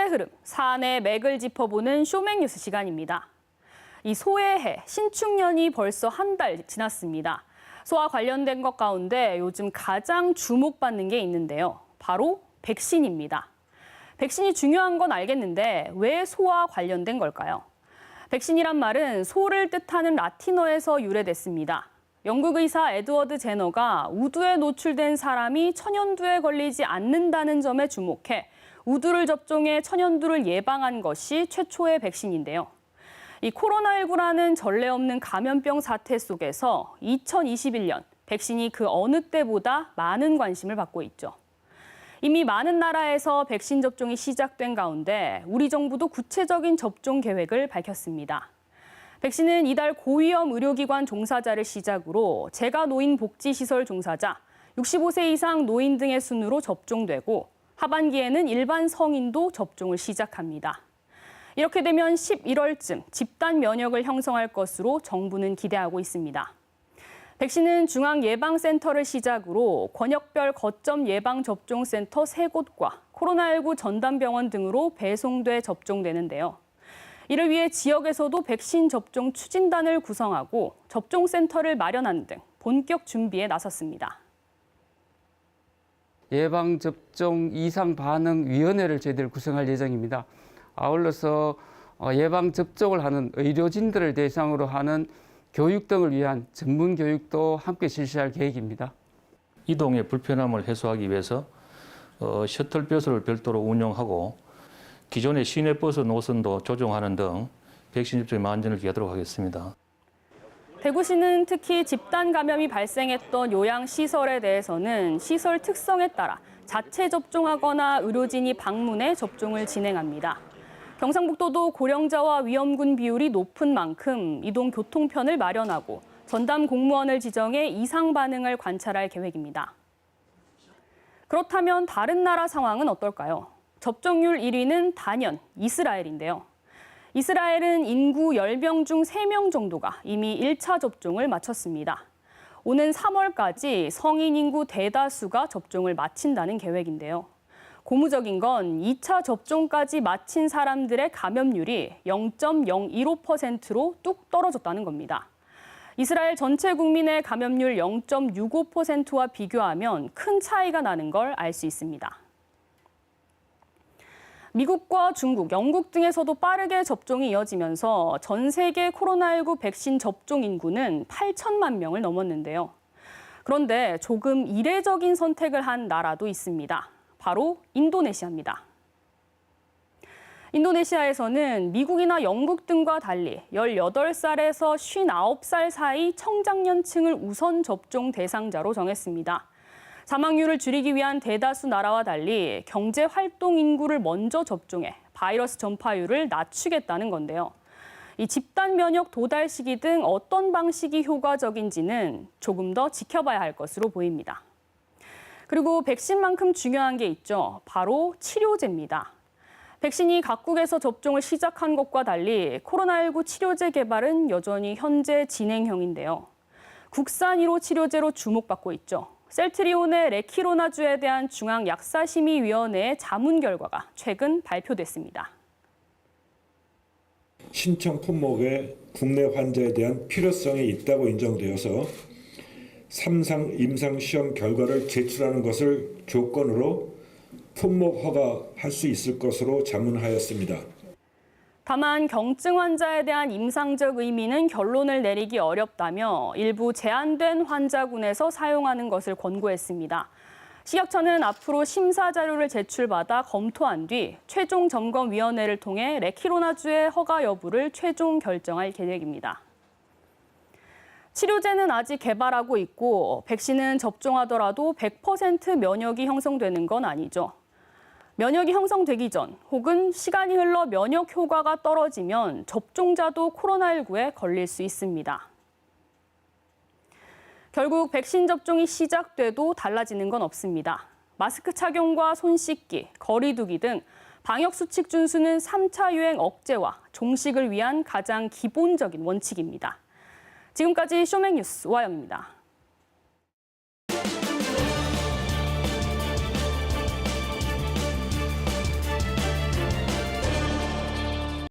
소의 흐름, 사안의 맥을 짚어보는 쇼맥뉴스 시간입니다. 이 소의 해, 신축년이 벌써 한 달 지났습니다. 소와 관련된 것 가운데 요즘 가장 주목받는 게 있는데요. 바로 백신입니다. 백신이 중요한 건 알겠는데 왜 소와 관련된 걸까요? 백신이란 말은 소를 뜻하는 라틴어에서 유래됐습니다. 영국 의사 에드워드 제너가 우두에 노출된 사람이 천연두에 걸리지 않는다는 점에 주목해 우두를 접종해 천연두를 예방한 것이 최초의 백신인데요. 이 코로나19라는 전례 없는 감염병 사태 속에서 2021년 백신이 그 어느 때보다 많은 관심을 받고 있죠. 이미 많은 나라에서 백신 접종이 시작된 가운데 우리 정부도 구체적인 접종 계획을 밝혔습니다. 백신은 이달 고위험 의료기관 종사자를 시작으로 재가노인 복지시설 종사자, 65세 이상 노인 등의 순으로 접종되고 하반기에는 일반 성인도 접종을 시작합니다. 이렇게 되면 11월쯤 집단 면역을 형성할 것으로 정부는 기대하고 있습니다. 백신은 중앙예방센터를 시작으로 권역별 거점 예방접종센터 3곳과 코로나19 전담병원 등으로 배송돼 접종되는데요. 이를 위해 지역에서도 백신 접종 추진단을 구성하고 접종센터를 마련하는 등 본격 준비에 나섰습니다. 예방접종 이상반응위원회를 저희들 구성할 예정입니다. 아울러서 예방접종을 하는 의료진들을 대상으로 하는 교육 등을 위한 전문 교육도 함께 실시할 계획입니다. 이동의 불편함을 해소하기 위해서 셔틀버스를 별도로 운영하고 기존의 시내버스 노선도 조정하는 등 백신 접종에 만전을 기하도록 하겠습니다. 대구시는 특히 집단 감염이 발생했던 요양시설에 대해서는 시설 특성에 따라 자체 접종하거나 의료진이 방문해 접종을 진행합니다. 경상북도도 고령자와 위험군 비율이 높은 만큼 이동 교통편을 마련하고 전담 공무원을 지정해 이상 반응을 관찰할 계획입니다. 그렇다면 다른 나라 상황은 어떨까요? 접종률 1위는 단연 이스라엘인데요. 이스라엘은 인구 10명 중 3명 정도가 이미 1차 접종을 마쳤습니다. 오는 3월까지 성인 인구 대다수가 접종을 마친다는 계획인데요. 고무적인 건 2차 접종까지 마친 사람들의 감염률이 0.015%로 뚝 떨어졌다는 겁니다. 이스라엘 전체 국민의 감염률 0.65%와 비교하면 큰 차이가 나는 걸 알 수 있습니다. 미국과 중국, 영국 등에서도 빠르게 접종이 이어지면서 전 세계 코로나19 백신 접종 인구는 8천만 명을 넘었는데요. 그런데 조금 이례적인 선택을 한 나라도 있습니다. 바로 인도네시아입니다. 인도네시아에서는 미국이나 영국 등과 달리 18살에서 59살 사이 청장년층을 우선 접종 대상자로 정했습니다. 사망률을 줄이기 위한 대다수 나라와 달리 경제 활동 인구를 먼저 접종해 바이러스 전파율을 낮추겠다는 건데요. 이 집단 면역 도달 시기 등 어떤 방식이 효과적인지는 조금 더 지켜봐야 할 것으로 보입니다. 그리고 백신만큼 중요한 게 있죠. 바로 치료제입니다. 백신이 각국에서 접종을 시작한 것과 달리 코로나19 치료제 개발은 여전히 현재 진행형인데요. 국산 1호 치료제로 주목받고 있죠. 셀트리온의 레키로나주에 대한 중앙약사심의위원회의 자문 결과가 최근 발표됐습니다. 신청 품목의 국내 환자에 대한 필요성이 있다고 인정되어서 3상 임상시험 결과를 제출하는 것을 조건으로 품목 허가할 수 있을 것으로 자문하였습니다. 다만 경증 환자에 대한 임상적 의미는 결론을 내리기 어렵다며 일부 제한된 환자군에서 사용하는 것을 권고했습니다. 식약처는 앞으로 심사 자료를 제출받아 검토한 뒤 최종 점검위원회를 통해 레키로나주의 허가 여부를 최종 결정할 계획입니다. 치료제는 아직 개발하고 있고 백신은 접종하더라도 100% 면역이 형성되는 건 아니죠. 면역이 형성되기 전 혹은 시간이 흘러 면역 효과가 떨어지면 접종자도 코로나19에 걸릴 수 있습니다. 결국 백신 접종이 시작돼도 달라지는 건 없습니다. 마스크 착용과 손 씻기, 거리 두기 등 방역 수칙 준수는 3차 유행 억제와 종식을 위한 가장 기본적인 원칙입니다. 지금까지 쇼맥뉴스 오하영입니다.